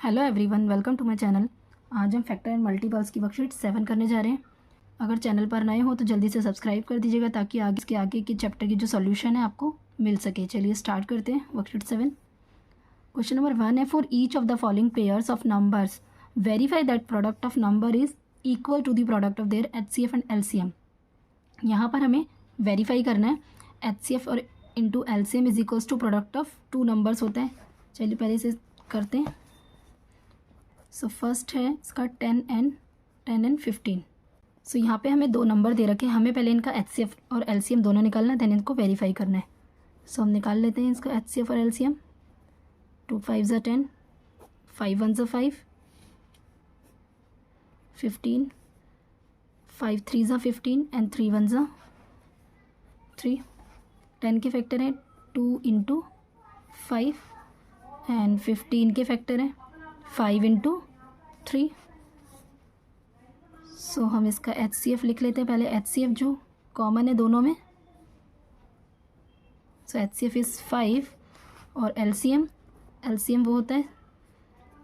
Hello everyone, welcome to my channel. आज हम factor and multiples की वर्कशीट 7 करने जा रहे हैं। अगर चैनल पर नए हो तो जल्दी से सब्सक्राइब कर दीजिएगा ताकि आगे के चैप्टर की जो सॉल्यूशन है आपको मिल सके। चलिए स्टार्ट करते हैं वर्कशीट 7। क्वेश्चन नंबर 1 है, for each of the following pairs of numbers verify that product of number is equal to the product of their HCF and LCM। यहाँ पर हमें वेरीफाई करना है HCF और into LCM is equals to product of two numbers होता है। चलिए पहले इसे करते हैं। सो फर्स्ट है इसका 10 एंड 15। सो यहाँ पे हमें दो नंबर दे रखे हैं, हमें पहले इनका HCF और LCM दोनों निकालना है, देन इनको वेरीफाई करना है। सो हम निकाल लेते हैं इसका HCF और LCM। 2 5 ज़ा 10, 5 1 ज़ा 5, 15, 5 3 ज़ा 15 एंड 3 1 ज़ा 3। 10 के फैक्टर हैं 2 इंटू 5 एंड 15 के फैक्टर हैं 5 इंटू 3। सो हम इसका HCF लिख लेते हैं पहले, HCF जो कॉमन है दोनों में। सो HCF इज़ 5 और LCM वो होता है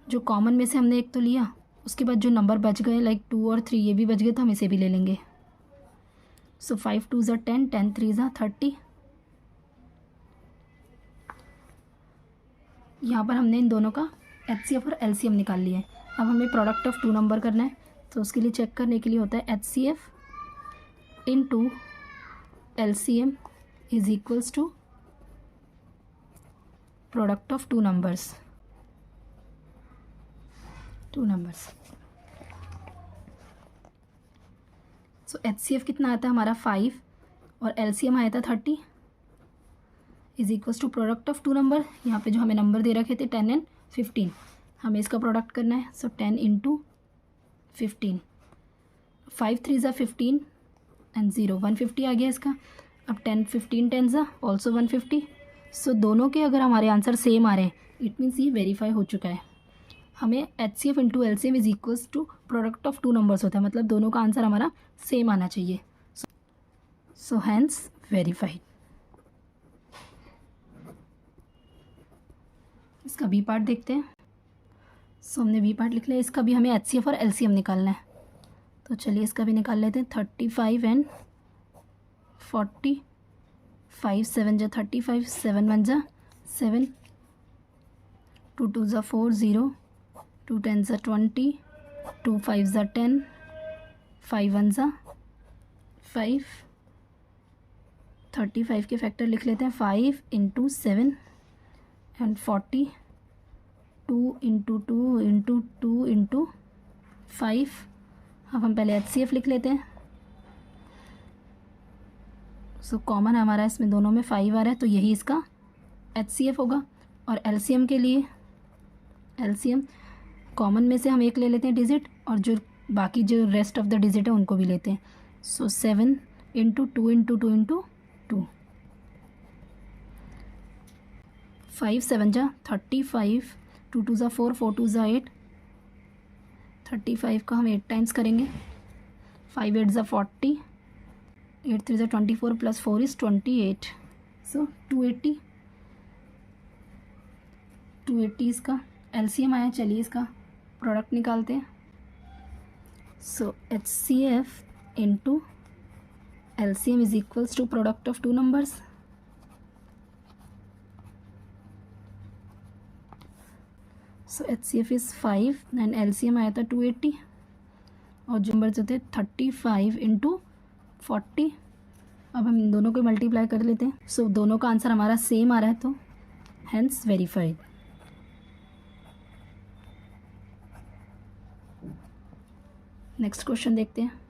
जो कॉमन में से हमने एक तो लिया, उसके बाद जो नंबर बच गए लाइक 2 और 3 ये भी बच गए तो हम इसे भी ले लेंगे। सो 5 2 ज़ा 10, 10 3 ज़ा 30। यहाँ पर हमने इन दोनों का HCF और LCM निकाल लिया है। अब हमें प्रोडक्ट ऑफ टू नंबर करना है, तो उसके लिए चेक करने के लिए होता है HCF into LCM is equals to product of two numbers. So HCF कितना आता है हमारा 5 और LCM आया था 30 is equals to product of two number. यहाँ पे जो हमें नंबर दे रखे थे 10 एंड 15, हमें इसका प्रोडक्ट करना है। सो 10 इंटू 15, 5 3 ज़ा 15 एंड 0 150 आ गया इसका। अब 10 15 10 ज़ा ऑल्सो 150। सो दोनों के अगर हमारे आंसर सेम आ रहे हैं इट मीन्स ये वेरीफाई हो चुका है। हमें HCF into LCM is equals to product of two numbers होता है, मतलब दोनों का आंसर हमारा सेम आना चाहिए। So hence verified. इसका बी पार्ट देखते हैं। सो हमने बी पार्ट लिख लिया, इसका भी हमें HCF और LCM निकालना है, तो चलिए इसका भी निकाल लेते हैं। 35 एंड 40, 5 7 ज़ा 35, 7 1 ज़ा 7, 2 2 ज़ा 4 0, 2 10 ज़ा 20, 2 5 ज़ा 10, 5 1 ज़ा 5। 35 के फैक्टर लिख लेते हैं 5 into 7 and 40, 2 into 2 into 2 into 5। अब हम पहले HCF लिख लेते हैं। सो कॉमन हमारा इसमें दोनों में 5 आ रहा है तो यही इसका HCF होगा। और LCM के लिए LCM कॉमन में से हम एक ले लेते हैं डिजिट, और जो बाकी जो रेस्ट ऑफ द डिजिट है उनको भी लेते हैं। सो 7 इंटू 2 इंटू 2 इंटू 2, 5 7 ज़ा 35, 2 2 ज़ा 4, 4 2 ज़ा 8, 35 का हम 8 टाइम्स करेंगे। 5 8 ज़ा 40, 8 3 ज़ा 24 प्लस 4 इज़ 28। सो 280 इसका LCM आया। चलिए इसका प्रोडक्ट निकालते हैं। So HCF into LCM is equals to product of two numbers. So HCF is 5 and LCM आया था 280, और जो नंबर जो थे 35 इंटू 40। अब हम इन दोनों को मल्टीप्लाई कर लेते हैं। सो दोनों का आंसर हमारा सेम आ रहा है तो हैंस वेरीफाइड। नेक्स्ट क्वेश्चन देखते हैं।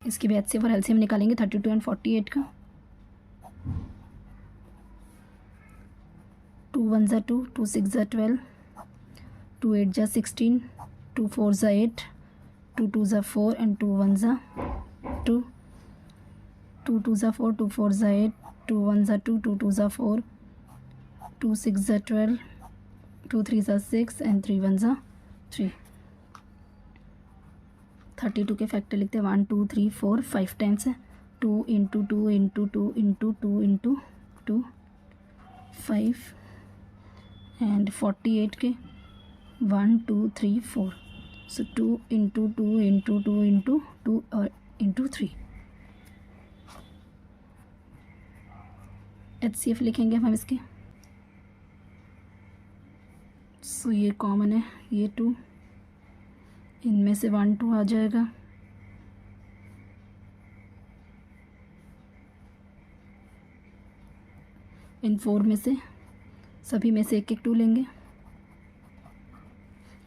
इसकी भी HCF और LCM निकालेंगे 32 एंड 48 का। 2 1 ज़ा 2, 2 6 ज़ा 12, 2 8 ज़ा 16, 2 4 ज़ा 8, 2 2 ज़ा 4 एंड 2 1 ज़ा 2, 2 2 ज़ा 4, 2 4 ज़ा 8, 2 1 ज़ा 2, 2 2 ज़ा 4, 2 6 ज़ा 12, 2 3 ज़ा 6 एंड 3 1 ज़ा 3। 32 के फैक्टर लिखते हैं 1 2 3 4 5 टाइम्स है। 2 into 2 into 2 into 2 into 2, 5 and 48 के 1 2 3 4, सो 2 इंटू 2 इंटू 2 इंटू 2 और इंटू 3। HCF लिखेंगे हम इसके। सो ये कॉमन है, ये 2, इनमें से 1 2 आ जाएगा, इन 4 में से सभी में से एक एक 2 लेंगे,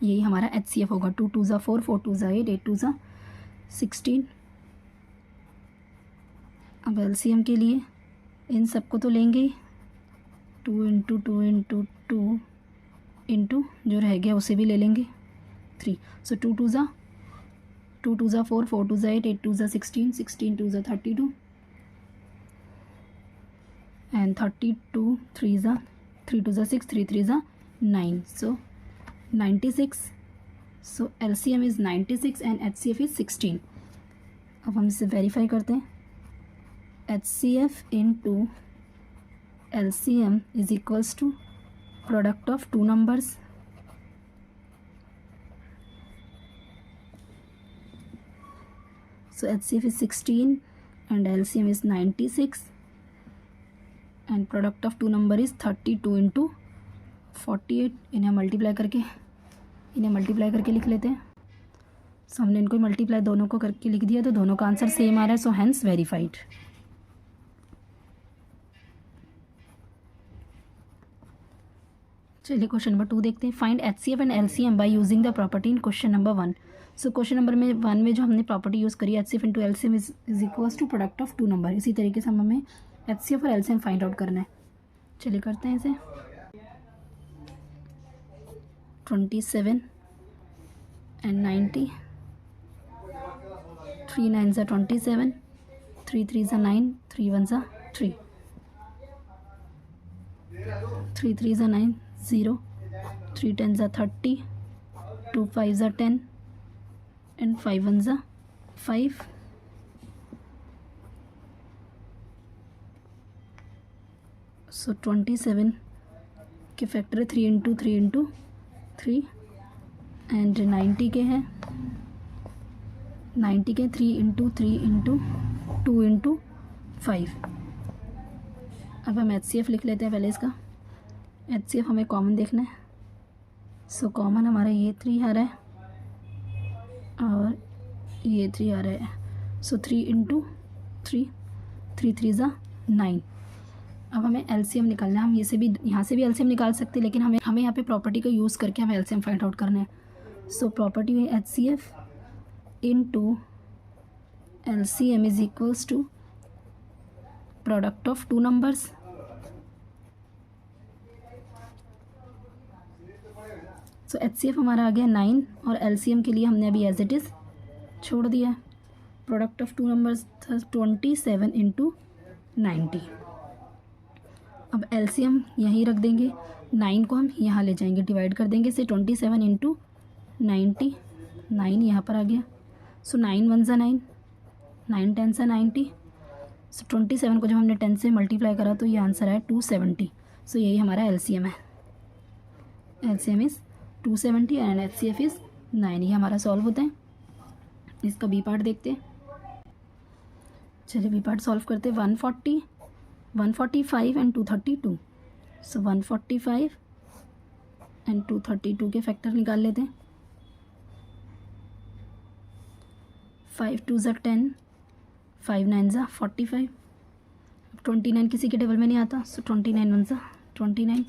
यही हमारा HCF होगा। 2 2 ज़ा 4, 4 2 ज़ा 8, 8 2 ज़ा 16। अब LCM के लिए इन सबको तो लेंगे ही, 2 इंटू 2 इंटू 2 इंटू जो रह गया उसे भी ले लेंगे 3। सो 2 2 ज़ा 4, 4 2 ज़ा 8, 8 2 ज़ा 16, 16 2 ज़ा 32 and 32 3 ज़ा 3 2 ज़ा 6, 3 3 ज़ा 9, so 96। So LCM is 96 and HCF is 16। अब हम इसे वेरीफाई करते हैं। HCF into LCM is equals to product of 2 numbers, so HCF is 16 and LCM is 96 and product of 2 number is 32 into 48। इन्हें मल्टीप्लाई करके लिख लेते हैं। सो हमने इनको मल्टीप्लाई दोनों को करके लिख दिया, तो दोनों का आंसर सेम आ रहा है, सो हेंस वेरीफाइड। चलिए क्वेश्चन नंबर 2 देखते हैं। Find HCF and LCM by using the property in question number 1। So question number 1 में जो हमने प्रॉपर्टी यूज़ करी HCF into LCM is equals to product of 2 number. इसी तरीके से हमें HCF और LCM फाइंड आउट करना है। चलिए करते हैं इसे। 27 एंड 90, 3 9 ज़ा 27, 3 3 ज़ा 9, 3 1 ज़ा 3, 3 3 ज़ा 9 0, 3 10 ज़ा 30, 2 5 ज़ा 10 एंड 5 1 ज़ा 5। सो 27 के फैक्टर 3 इंटू 3 इंटू 3 एंड 90 के हैं 3 इंटू 3 इंटू 2 इंटू 5। अब हम HCF लिख लेते हैं पहले इसका। HCF हमें कॉमन देखना है। सो कॉमन हमारा ये 3 आ रहा है और ये 3 आ रहा है। सो 3 इंटू 3, 3 3 ज़ा 9। अब हमें LCM निकालना है। हम यहाँ से भी LCM निकाल सकते हैं, लेकिन हमें यहाँ पे प्रॉपर्टी का यूज़ करके हमें LCM फाइंड आउट करना है। सो प्रॉपर्टी में HCF into LCM is equals to product of 2 numbers. So HCF हमारा आ गया 9 और LCM के लिए हमने अभी एज इट इज़ छोड़ दिया। प्रोडक्ट ऑफ 2 नंबर्स था 27 इंटू 90। अब LCM यहीं रख देंगे, 9 को हम यहाँ ले जाएंगे, डिवाइड कर देंगे इसे 27 इंटू 90, 9 यहाँ पर आ गया। सो 9 1 ज़ा 9, 9 10 ज़ा 90। सो 27 को जब हमने 10 से मल्टीप्लाई करा तो ये आंसर है 270। सो यही हमारा LCM है। LCM is 270 and HCF is 9। ये हमारा सॉल्व होता है। इसका बी पार्ट देखते हैं। चलिए बी पार्ट सॉल्व करते हैं। 140, 145 एंड 232। सो 145 एंड 232 के फैक्टर निकाल लेते हैं। 5 2 ज़ा 10, 5 9 ज़ा 45। 29 किसी के टेबल में नहीं आता, सो 29 1 ज़ा 29,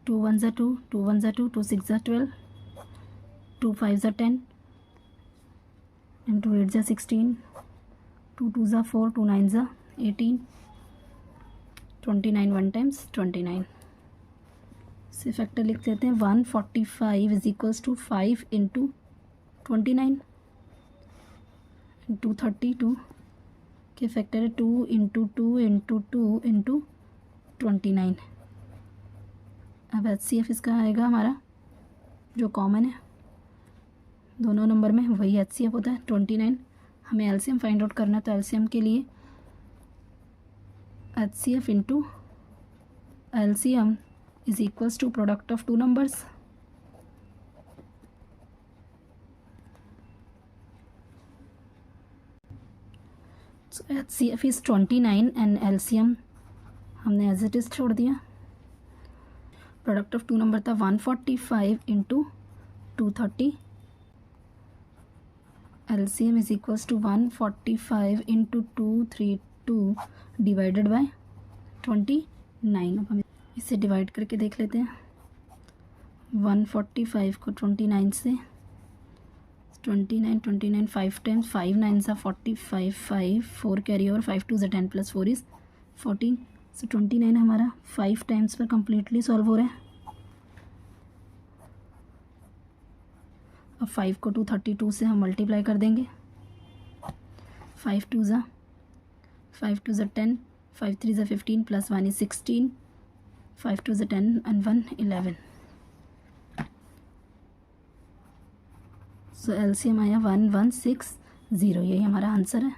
2 1 ज़ा 2, 2 1 ज़ा 2, 2 6 ज़ा 12, 2 5 ज़ा 10 एंड 2 8 ज़ा 16, 2 2 ज़ा 4, 2 9 ज़ा 18, 29 1 टाइम्स 29 से फैक्टर लिख देते हैं। 145 is equals to 5 into 29 into 32 के फैक्टर है 2 इंटू 2 इंटू 2 इंटू 29। अब HCF इसका आएगा हमारा जो कॉमन है दोनों नंबर में, वही HCF होता है 29। हमें LCM फाइंड आउट करना है, तो LCM के लिए HCF into LCM is equals to product of two numbers. So HCF is 29 and LCM हमने एज इट इज़ छोड़ दिया. प्रोडक्ट ऑफ टू नंबर था 145 into 230. LCM is equals to 145 into 232 divided by 29. अब हम इसे divide करके देख लेते हैं. 145 को 29 से 29 5 टाइम्स 5 9 सा 45 5 4 कैरी ओवर 5 2 10 प्लस 4 इज़ 14. सो 29 हमारा 5 टाइम्स पर कम्प्लीटली सॉल्व हो रहा है. अब 5 को 232 से हम मल्टीप्लाई कर देंगे. 5 2 ज़ा 10 5 3 ज़ा 15 प्लस 1 इज़ 16 5 2 ज़ा 10 एंड 1 11. सो एलसीएम आया 1160. यही हमारा आंसर है.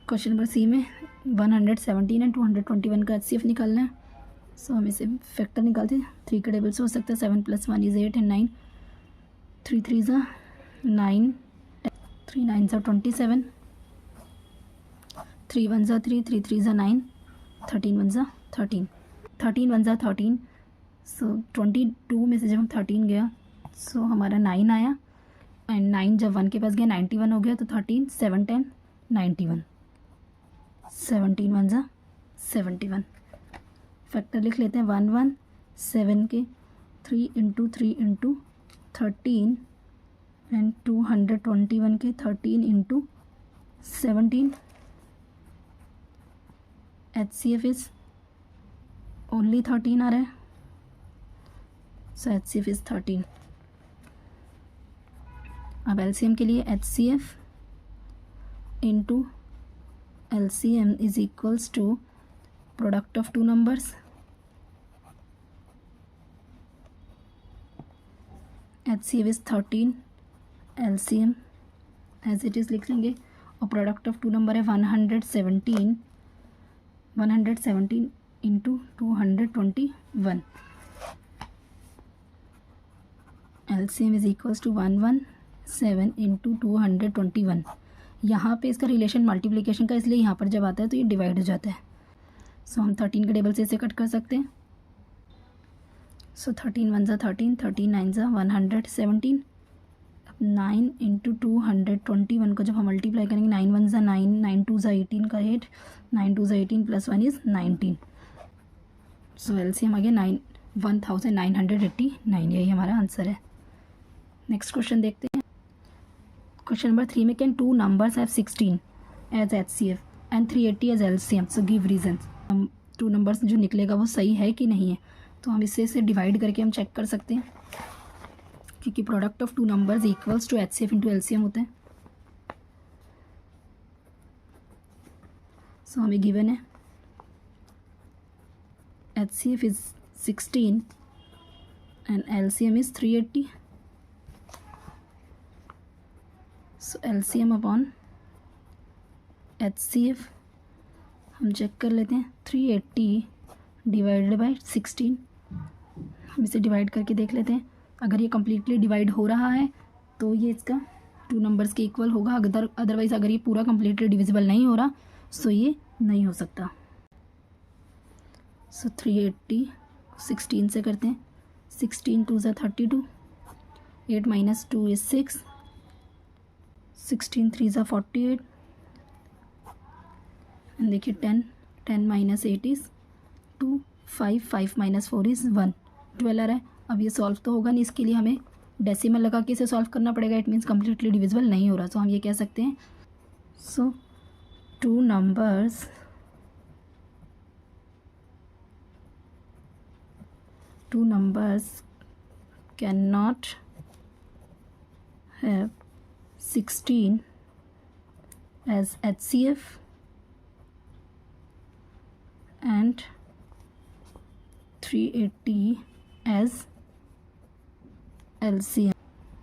क्वेश्चन नंबर सी में 117 एंड 221 का एचसीएफ निकालना है. सो हम इसे फैक्टर निकालते हैं. 3 के टेबल से हो सकता है. 7 + 1 इज़ 8 एंड 9 3 3 ज़ा 9 3 9 ज़ा 27 3 1 ज़ा 3 3 3 ज़ा 9 13 1 ज़ा 13 13 1 ज़ा 13. सो 22 में से जब हम 13 गया सो हमारा 9 आया एंड 9 जब 1 के पास गया 91 हो गया. तो 13 7 10 91 17 1 ज़ा 71. फैक्टर लिख लेते हैं. 117 के 3 इंटू 3 इंटू 13 एंड 221 के 13 इंटू 17. HCF इज़ ओनली 13 आ रहा है. So HCF is 13. अब LCM के लिए HCF into LCM is equals to product of two numbers. HCF is 13 LCM as it is लिख लेंगे और प्रोडक्ट ऑफ टू नंबर है 117 into 221. LCM is equals to 117 into 221. यहाँ पे इसका रिलेशन मल्टीप्लिकेशन का, इसलिए यहाँ पर जब आता है तो ये डिवाइड हो जाता है. सो हम 13 के टेबल से इसे कट कर सकते हैं. सो 13 1 ज़ा 13 13 9 ज़ा 117. अब 9 इंटू 221 को जब हम मल्टीप्लाई करेंगे 9 1 ज़ा 9 9 2 ज़ा 18 का 8 9 2 ज़ा 18 प्लस 1 इज़ 19. सो LCM आ गया 1989. यही हमारा आंसर है. नेक्स्ट क्वेश्चन देखते हैं. क्वेश्चन नंबर 3 में can two numbers have 16 as HCF and 380 as LCM. So give reasons. हम टू नंबर्स जो निकलेगा वो सही है कि नहीं है, तो हम इसे डिवाइड करके हम चेक कर सकते हैं, क्योंकि product of two numbers equals to HCF into LCM होता है. सो हमें गिवन है HCF is 16 and LCM is 380. So LCM upon HCF हम चेक कर लेते हैं. 380 डिवाइडेड बाई 16. हम इसे डिवाइड करके देख लेते हैं. अगर ये कम्प्लीटली डिवाइड हो रहा है तो ये इसका टू नंबर्स के इक्वल होगा. अदरवाइज़ अगर ये पूरा कम्प्लीटली डिविजिबल नहीं हो रहा सो ये नहीं हो सकता. सो 380 16 से करते हैं. 16 2 ज़ा 32 8 माइनस 2 इज़ 6 16 3 ज़ा 48 एंड देखिए 10 माइनस 8 इज़ 2 5 माइनस 4 इज़ 1 12 आ रहा है. अब ये सॉल्व तो होगा नहीं, इसके लिए हमें डेसिमल लगा के इसे सॉल्व करना पड़ेगा. इट मीन्स कम्प्लीटली डिविजिबल नहीं हो रहा. सो हम ये कह सकते हैं. So two numbers can not have 16 as HCF and 380 as LCM,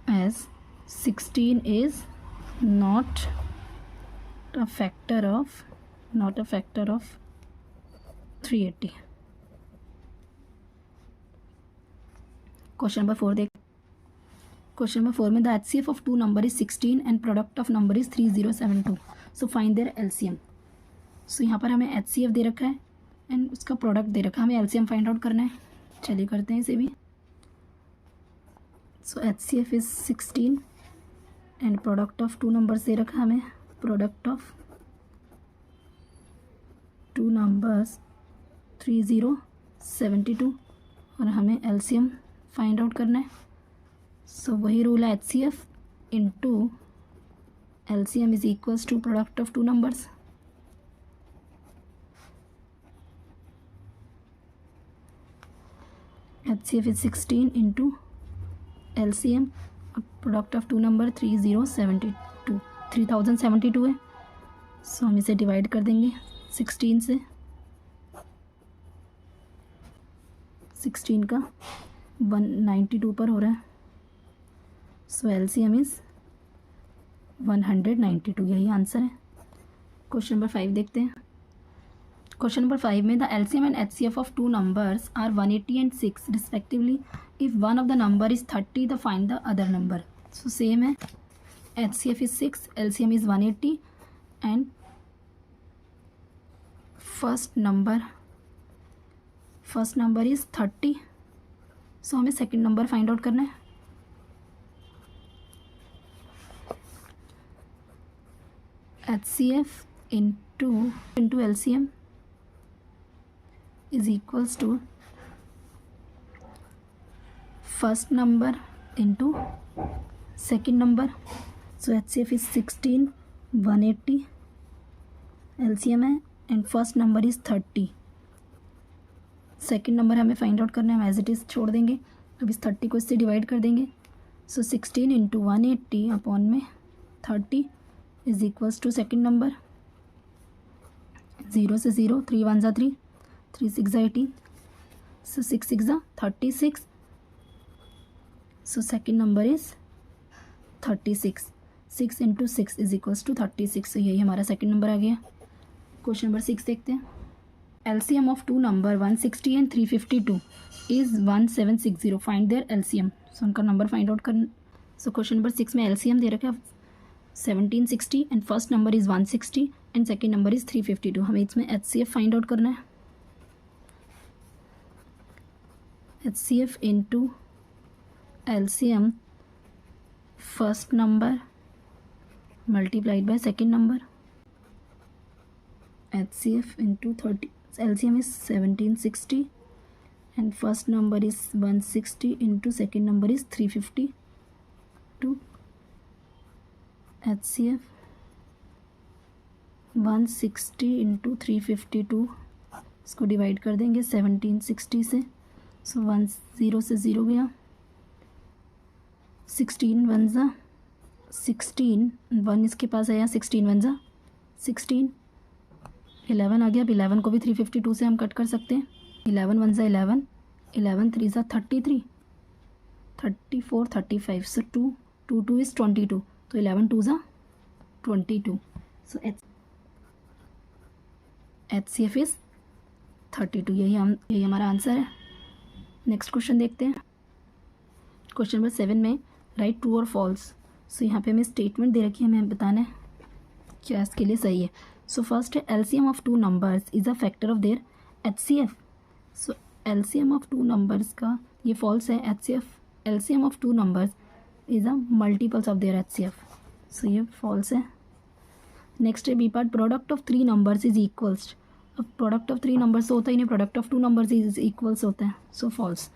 as 16 is not a factor of 380. Question number 4 देख। क्वेश्चन नंबर 4 में the HCF of two number is 16 and product of number is 3072, so find their LCM। So यहाँ पर हमें HCF दे रखा है and उसका product दे रखा है, हमें LCM फाइंड आउट करना है। चलिए करते हैं इसे भी। So HCF is 16 and product of two numbers दे रखा है हमें, प्रोडक्ट ऑफ टू नंबर्स 3072 और हमें LCM फाइंड आउट करना है। सो वही रूल है, HCF into LCM is equals to product of two numbers. HCF is 16 into LCM, product of two number 3072 है। सो हम इसे डिवाइड कर देंगे 16 से, 16 का 192 पर हो रहा है। सो LCM इज़ 192, यही आंसर है। क्वेश्चन नंबर 5 देखते हैं। क्वेश्चन नंबर 5 में the LCM and HCF of two numbers are 180 and 6 respectively. If one of the number is 30 the find the other number. So same है, HCF is 6, LCM is 180 and first number is 30। So हमें second number find out करना है। HCF into LCM is equals to first number into second number. So HCF is 16, 180 LCM है and first number is 30। Second number हमें find out करना है, हम as it is छोड़ देंगे। अब इस 30 को इससे डिवाइड कर देंगे। सो 16 इंटू 180 अपॉन में 30 is equals to second number, 0 से 0, 3 1 3, 3 6 18, so 6 6 36। So second number is 36, 6 into 6 is equals to 36। So यही हमारा सेकेंड नंबर आ गया। क्वेश्चन नंबर 6 देखते हैं। LCM of two number 160 and 352 is 1760, find their LCM। So उनका number find out करना। सो question number 6 में LCM दे रखा है 1760 and first number is 160 and second number is 352। हमें इसमें HCF फाइंड आउट करना है। HCF into LCM, first number multiplied by second number. HCF into 30, LCM is 1760 and first number is 160 into second number is 352। HCF 160 into 352, इसको divide कर देंगे 1760 से। सो 1 0 से 0 गया, 16 1 ज़ा 16, 1 इसके पास आया, 16 1 ज़ा 16, 11 आ गया। अब 11 को भी 352 से हम कट कर सकते हैं। 11 1 ज़ा 11, 11 3 ज़ा 33, 34 35, सो 2 2 2 इज़ 22, तो 11 2 ज़ा 22। सो HCF इज़ 32, यही हमारा आंसर है। नेक्स्ट क्वेश्चन देखते हैं। क्वेश्चन नंबर 7 में राइट ट्रू और फॉल्स। सो यहाँ पे हमें स्टेटमेंट दे रखी है, हमें बताना है क्या इसके लिए सही है। सो फर्स्ट है LCM of two numbers is a factor of their HCF। So LCM of two numbers का ये फॉल्स है। LCM of two numbers is a multiples of their HCF। So ये फॉल्स है। नेक्स्ट है B part, product of 3 numbers is equals. अब product of 3 numbers होता ही नहीं, product of 2 numbers is equals होता है। So false.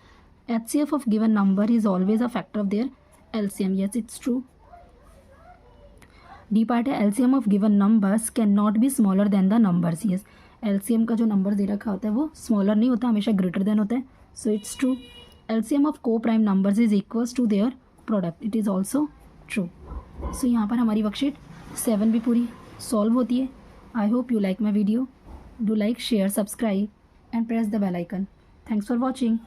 HCF of given number is always a factor of there LCM। Yes it's true. D part है LCM of given numbers can not be smaller than the numbers. Yes, LCM का जो number दे रखा होता है वो smaller नहीं होता, हमेशा ग्रेटर देन होता है। So it's true. LCM of coprime numbers is equals to their product. It is also true. So यहाँ पर हमारी वर्कशीट 7 भी पूरी सॉल्व होती है। I hope you like my video. Do like, share, subscribe and press the bell icon. Thanks for watching.